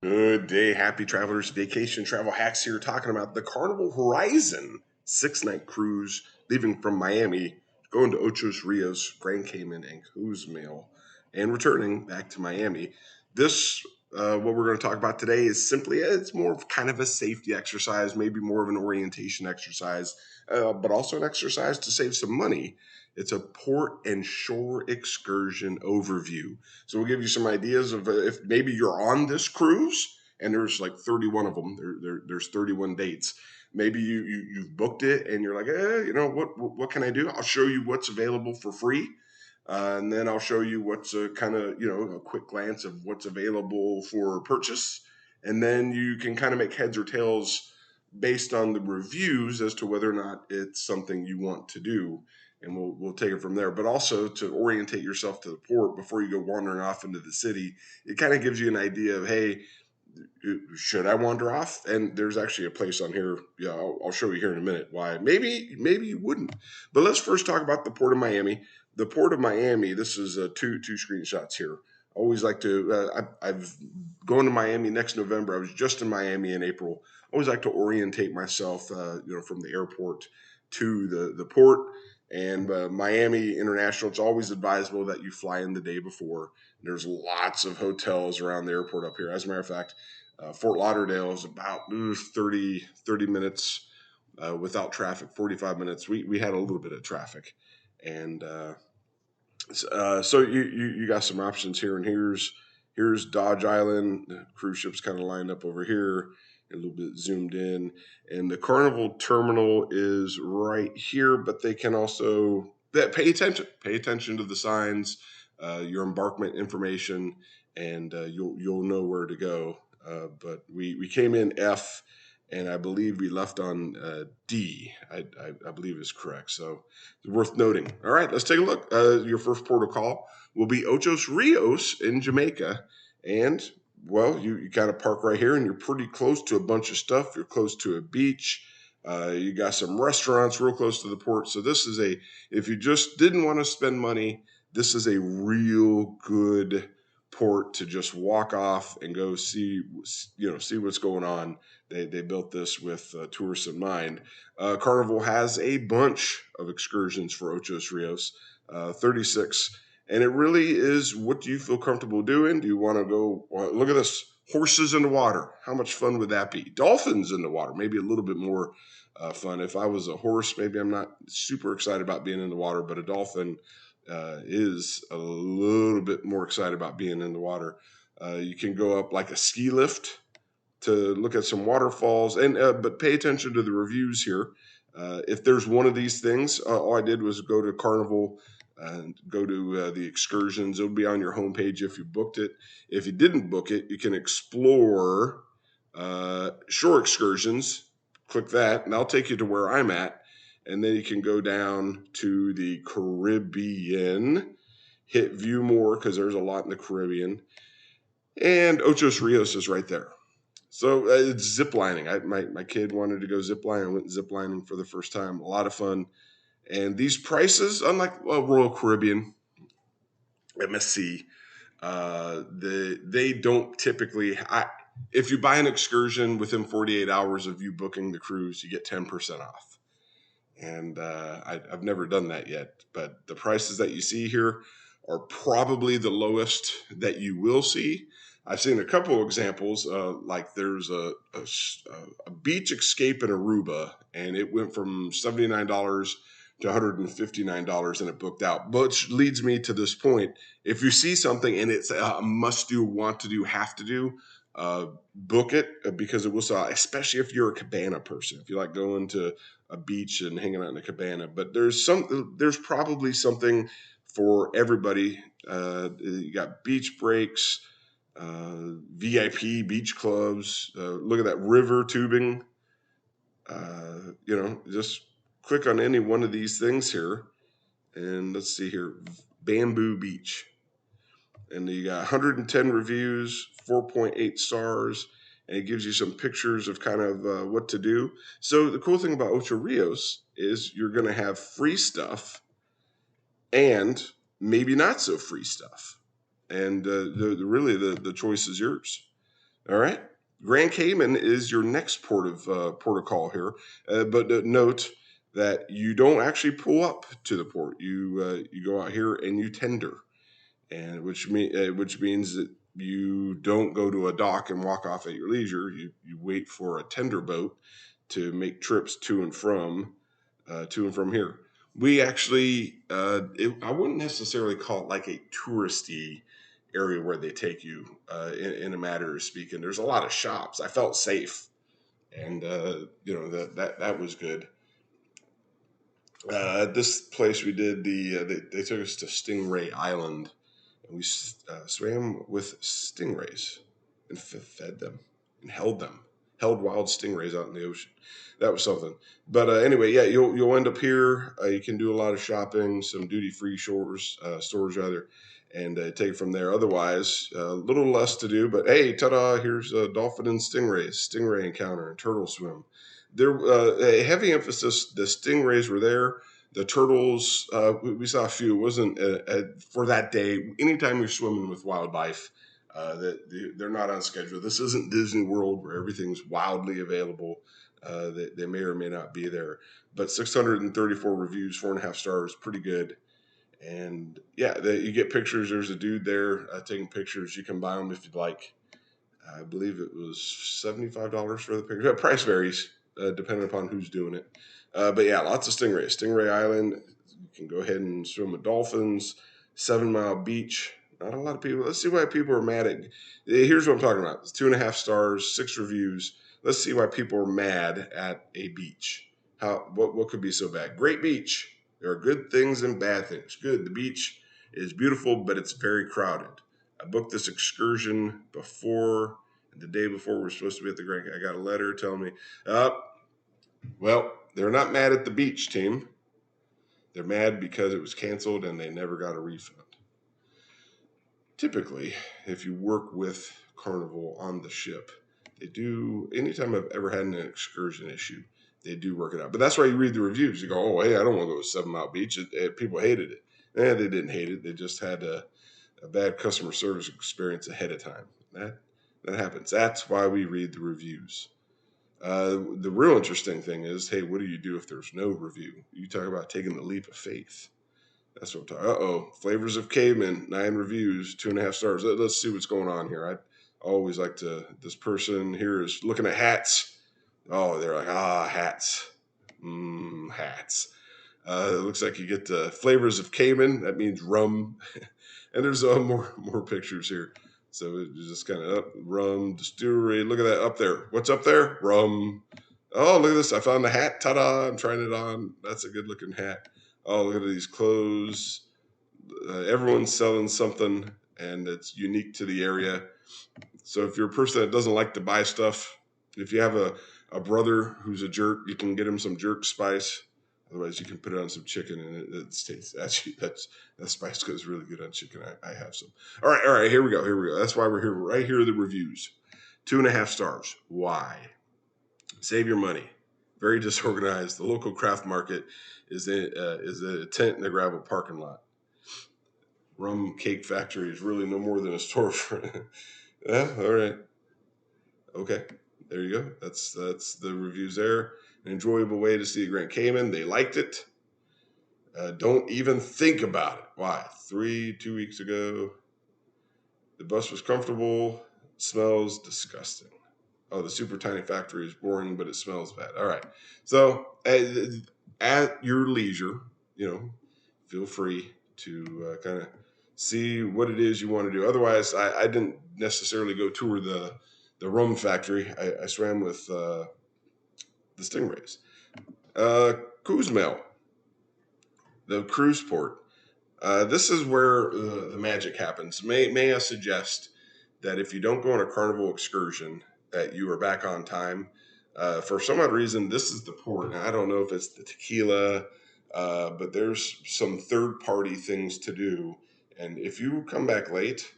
Good day, happy travelers. Vacation travel hacks here, talking about the Carnival Horizon 6 night cruise leaving from Miami, going to Ochos Rios, Grand Cayman, and Cozumel, and returning back to Miami. This, what we're going to talk about today, is simply it's more of kind of a safety exercise, maybe more of an orientation exercise, but also an exercise to save some money. It's a port and shore excursion overview. So we'll give you some ideas of if maybe you're on this cruise and there's like 31 of them. There's 31 dates. Maybe you've booked it and you're like, what can I do? I'll show you what's available for free, and then I'll show you what's a kind of a quick glance of what's available for purchase, and then you can kind of make heads or tails based on the reviews as to whether or not it's something you want to do, and we'll take it from there. But also to orientate yourself to the port before you go wandering off into the city, it kind of gives you an idea of, hey, should I wander off? And there's actually a place on here. Yeah, I'll show you here in a minute why. Maybe you wouldn't. But let's first talk about the Port of Miami. The Port of Miami. This is two screenshots here. I always like to. I've going to Miami next November. I was just in Miami in April. I always like to orientate myself, from the airport to the port. And Miami International, it's always advisable that you fly in the day before. There's lots of hotels around the airport up here. As a matter of fact, Fort Lauderdale is about 30 minutes without traffic, 45 minutes. We had a little bit of traffic. And so you got some options here. And here's Dodge Island. The cruise ship's kind of lined up over here, a little bit zoomed in. And the Carnival terminal is right here, but they can also pay attention. Pay attention to the signs, your embarkment information, and you'll know where to go. But we came in F, and I believe we left on D. I believe is correct. So it's worth noting. All right, let's take a look. Your first port of call will be Ochos Rios in Jamaica, and well, you kind of park right here, and you're pretty close to a bunch of stuff. You're close to a beach. You got some restaurants real close to the port. So this is if you just didn't want to spend money, this is a real good port to just walk off and go see what's going on. They built this with tourists in mind. Carnival has a bunch of excursions for Ochos Rios, 36, and it really is, what do you feel comfortable doing? Do you want to go, look at this, horses in the water? How much fun would that be? Dolphins in the water, maybe a little bit more fun. If I was a horse, maybe I'm not super excited about being in the water, but a dolphin is a little bit more excited about being in the water. You can go up like a ski lift to look at some waterfalls, and but pay attention to the reviews here. If there's one of these things, all I did was go to Carnival and go to the excursions. It'll be on your homepage if you booked it. If you didn't book it, you can explore shore excursions. Click that, and I'll take you to where I'm at. And then you can go down to the Caribbean, hit view more because there's a lot in the Caribbean. And Ochos Rios is right there. So it's zip lining. My kid wanted to go zip lining. I went zip lining for the first time. A lot of fun. And these prices, unlike Royal Caribbean, MSC, they don't typically. If you buy an excursion within 48 hours of you booking the cruise, you get 10% off. And I've never done that yet. But the prices that you see here are probably the lowest that you will see. I've seen a couple of examples, like there's a beach escape in Aruba, and it went from $79 to $159, and it booked out. Which leads me to this point: if you see something and it's a must do, want to do, have to do, book it, because it will sell, especially if you're a cabana person. If you like going to a beach and hanging out in a cabana, but there's probably something for everybody. You got beach breaks, VIP beach clubs. Look at that, river tubing. Just click on any one of these things here, and let's see here, Bamboo Beach, and you got 110 reviews, 4.8 stars, and it gives you some pictures of kind of what to do. So the cool thing about Ocho Rios is you're going to have free stuff and maybe not so free stuff, and really the choice is yours. All right. Grand Cayman is your next port of call here, but note that you don't actually pull up to the port. You go out here and you tender, and which means that you don't go to a dock and walk off at your leisure. You wait for a tender boat to make trips to and from here. We actually, I wouldn't necessarily call it like a touristy area where they take you, in a matter of speaking. There's a lot of shops. I felt safe, and that was good. At this place, we did they took us to Stingray Island, and we swam with stingrays and fed them and held wild stingrays out in the ocean. That was something. But anyway, yeah, you'll end up here. You can do a lot of shopping, some duty free stores rather, and take it from there. Otherwise, a little less to do. But hey, ta-da! Here's dolphin and stingray encounter, and turtle swim. There, a heavy emphasis. The stingrays were there. The turtles, we saw a few. It wasn't for that day. Anytime you're swimming with wildlife, they're not on schedule. This isn't Disney World where everything's wildly available. They may or may not be there. But 634 reviews, 4.5 stars, pretty good. And yeah, you get pictures. There's a dude there taking pictures. You can buy them if you'd like. I believe it was $75 for the picture. Price varies depending upon who's doing it. But yeah, lots of stingrays. Stingray Island. You can go ahead and swim with dolphins. 7 Mile Beach. Not a lot of people. Let's see why people are mad at. Here's what I'm talking about. It's 2.5 stars, 6 reviews. Let's see why people are mad at a beach. What could be so bad? Great beach. There are good things and bad things. Good. The beach is beautiful, but it's very crowded. I booked this excursion before, the day before we were supposed to be at the Grand. I got a letter telling me, well, they're not mad at the beach team. They're mad because it was canceled and they never got a refund. Typically, if you work with Carnival on the ship, they do, anytime I've ever had an excursion issue, they do work it out. But that's why you read the reviews. You go, oh, hey, I don't want to go to 7 Mile Beach. People hated it. They didn't hate it. They just had a bad customer service experience ahead of time. That happens. That's why we read the reviews. The real interesting thing is, hey, what do you do if there's no review? You talk about taking the leap of faith. That's what I'm talking. Flavors of Cayman, 9 reviews, 2.5 stars. Let's see what's going on here. I always like to. This person here is looking at hats. Oh, they're like, hats, hats. It looks like you get the flavors of Cayman. That means rum, and there's more pictures here. So it's just kind of up rum distillery. Look at that up there. What's up there? Rum. Oh, look at this! I found the hat. Ta-da! I'm trying it on. That's a good looking hat. Oh, look at these clothes. Everyone's selling something, and it's unique to the area. So if you're a person that doesn't like to buy stuff, if you have a brother who's a jerk, you can get him some jerk spice. Otherwise, you can put it on some chicken, and it tastes. Actually, that spice goes really good on chicken. I have some. All right. Here we go. That's why we're here. Right here are the reviews. 2.5 stars. Why? Save your money. Very disorganized. The local craft market is a tent in a gravel parking lot. Rum Cake Factory is really no more than a storefront. Yeah, all right. Okay, there you go. That's the reviews there. An enjoyable way to see Grand Cayman. They liked it. Don't even think about it. Why? 2 weeks ago, the bus was comfortable. Smells disgusting. Oh, the super tiny factory is boring, but it smells bad. All right. So at your leisure, feel free to kind of see what it is you want to do. Otherwise, I didn't necessarily go tour the rum factory. I swam with the stingrays. Cozumel, the cruise port. This is where the magic happens. May I suggest that if you don't go on a Carnival excursion, that you are back on time. For some odd reason, this is the port. Now, I don't know if it's the tequila, but there's some third-party things to do. And if you come back late,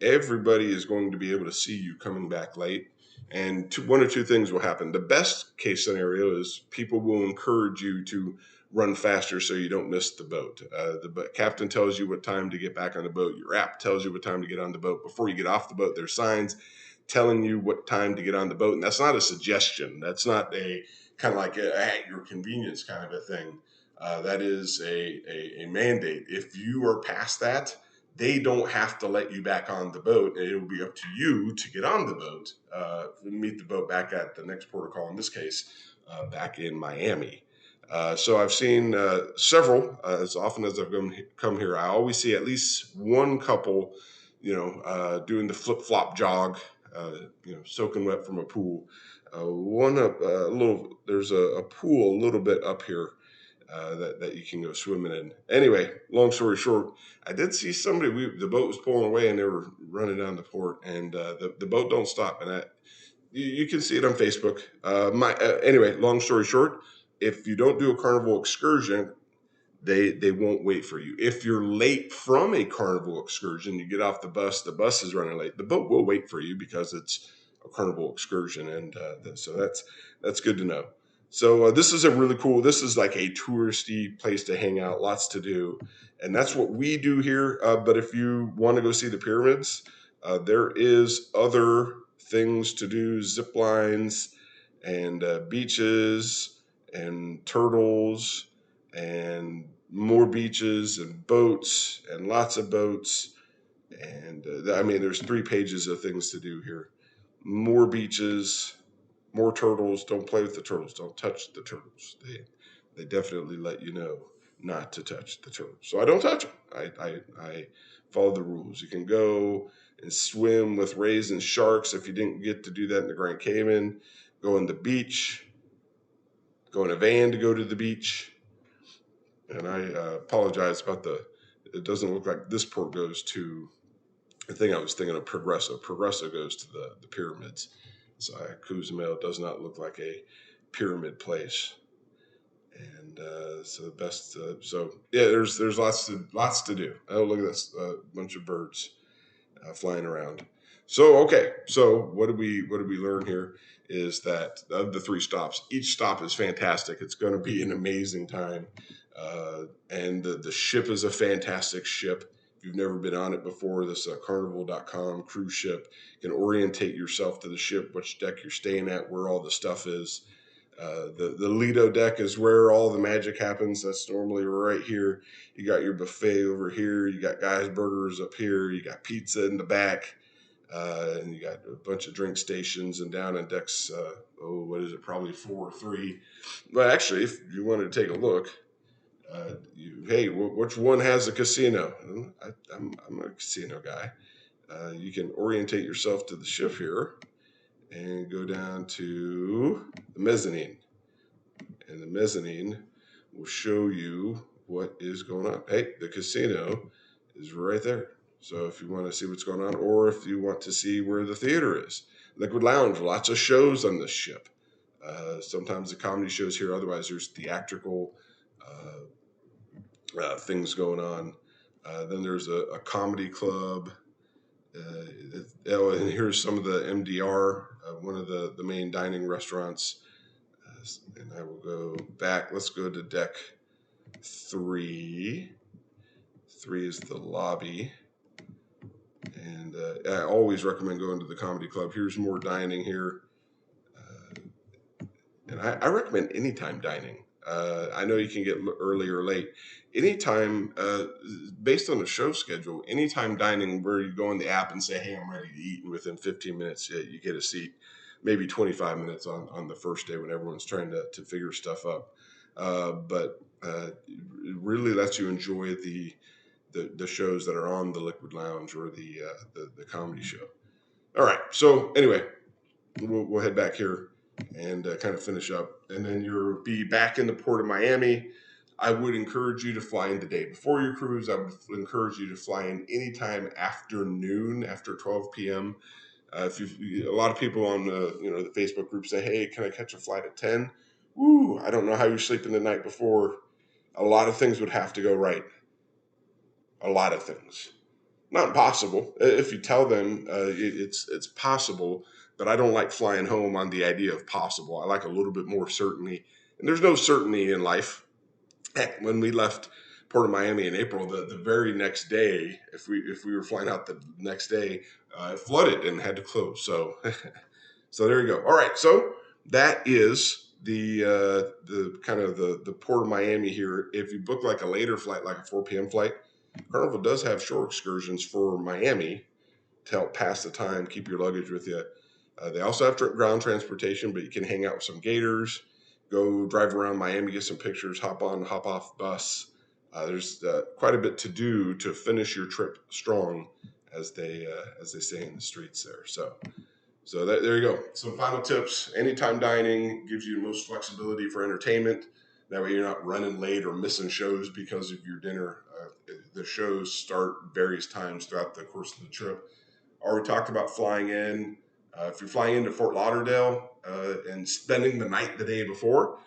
everybody is going to be able to see you coming back late. And one or two things will happen. The best case scenario is people will encourage you to run faster so you don't miss the boat. The captain tells you what time to get back on the boat. Your app tells you what time to get on the boat. Before you get off the boat, there's signs telling you what time to get on the boat. And that's not a suggestion. That's not a kind of like at your convenience kind of a thing. That is a mandate. If you are past that, they don't have to let you back on the boat. It'll be up to you to get on the boat, meet the boat back at the next port of call, in this case, back in Miami. So I've seen several, as often as I've come here, I always see at least one couple, doing the flip-flop jog, soaking wet from a pool. There's a pool a little bit up here that you can go swimming in. Anyway, long story short, I did see somebody. The boat was pulling away, and they were running down the port, and the boat don't stop. And you can see it on Facebook. Anyway, long story short, if you don't do a Carnival excursion, they won't wait for you. If you're late from a Carnival excursion, you get off the bus is running late, the boat will wait for you because it's a Carnival excursion, and so that's good to know. So this is this is like a touristy place to hang out, lots to do, and that's what we do here. But if you want to go see the pyramids, there is other things to do, zip lines and beaches and turtles and more beaches and boats and lots of boats. And there's 3 pages of things to do here. More beaches, more turtles. Don't play with the turtles. Don't touch the turtles. They definitely let you know not to touch the turtles. So I don't touch them. I follow the rules. You can go and swim with rays and sharks if you didn't get to do that in the Grand Cayman. Go on the beach. Go in a van to go to the beach. And I apologize about it doesn't look like this port goes to, I think I was thinking of Progresso. Progresso goes to the pyramids. So Cozumel does not look like a pyramid place. And so the best, there's lots to do. Oh, look at this, bunch of birds flying around. So, okay. So what did we learn here is that of the 3 stops, each stop is fantastic. It's going to be an amazing time. And the ship is a fantastic ship. If you've never been on it before, this carnival.com cruise ship, you can orientate yourself to the ship, which deck you're staying at, where all the stuff is. The Lido deck is where all the magic happens. That's normally right here. You got your buffet over here. You got guys' burgers up here. You got pizza in the back. And you got a bunch of drink stations, and down on decks, probably 4 or 3. But actually, if you wanted to take a look, which one has a casino? I'm a casino guy. You can orientate yourself to the ship here and go down to the mezzanine. And the mezzanine will show you what is going on. Hey, the casino is right there. So if you want to see what's going on, or if you want to see where the theater is, Liquid Lounge, lots of shows on this ship. Sometimes the comedy shows here. Otherwise, there's theatrical things going on. Then there's a comedy club. And here's some of the MDR, one of the main dining restaurants. And I will go back. Let's go to deck 3. 3 is the lobby. And I always recommend going to the comedy club. Here's more dining here. And I recommend anytime dining. I know you can get early or late. Anytime, based on the show schedule, anytime dining where you go in the app and say, hey, I'm ready to eat, and within 15 minutes, you get a seat, maybe 25 minutes on the first day when everyone's trying to figure stuff up. But it really lets you enjoy the shows that are on the Liquid Lounge or the comedy show. All right. So anyway, we'll head back here and kind of finish up. And then you'll be back in the port of Miami. I would encourage you to fly in the day before your cruise. I would encourage you to fly in anytime after noon, after 12 p.m. A lot of people on the Facebook group say, hey, can I catch a flight at 10? Woo, I don't know how you're sleeping the night before. A lot of things would have to go right. A lot of things. Not impossible. If you tell them it's possible, but I don't like flying home on the idea of possible. I like a little bit more certainty. And there's no certainty in life. Heck, when we left Port of Miami in April, the very next day, if we were flying out the next day, it flooded and had to close. So so there you go. All right, so that is the kind of the Port of Miami here. If you book like a later flight, like a 4 p.m. flight, Carnival does have shore excursions for Miami to help pass the time, keep your luggage with you. They also have ground transportation, but you can hang out with some gators, go drive around Miami, get some pictures, hop on, hop off bus. There's quite a bit to do to finish your trip strong, as they say in the streets there. So there you go. Some final tips. Anytime dining gives you the most flexibility for entertainment. That way you're not running late or missing shows because of your dinner. The shows start various times throughout the course of the trip. Already talked about flying in. If you're flying into Fort Lauderdale and spending the night the day before,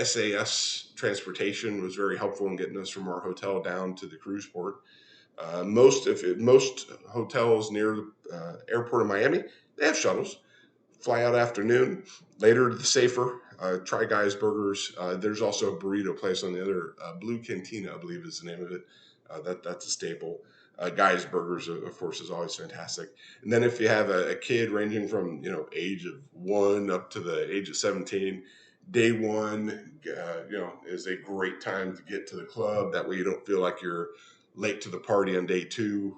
SAS transportation was very helpful in getting us from our hotel down to the cruise port. Most hotels near the airport of Miami, they have shuttles. Fly out afternoon. Later, the safer. Try Guy's Burgers. There's also a burrito place on the other. Blue Cantina, I believe, is the name of it. That's a staple. Guy's Burgers, of course, is always fantastic. And then if you have a kid ranging from age of 1 up to the age of 17, day one is a great time to get to the club. That way you don't feel like you're late to the party on day 2.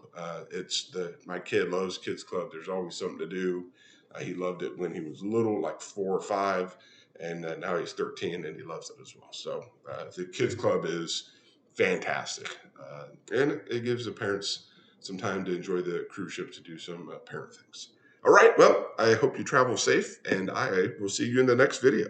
My kid loves Kids Club. There's always something to do. He loved it when he was little, like 4 or 5, and now he's 13 and he loves it as well. So the Kids Club is fantastic, and it gives the parents some time to enjoy the cruise ship to do some parent things. All right, well, I hope you travel safe, and I will see you in the next video.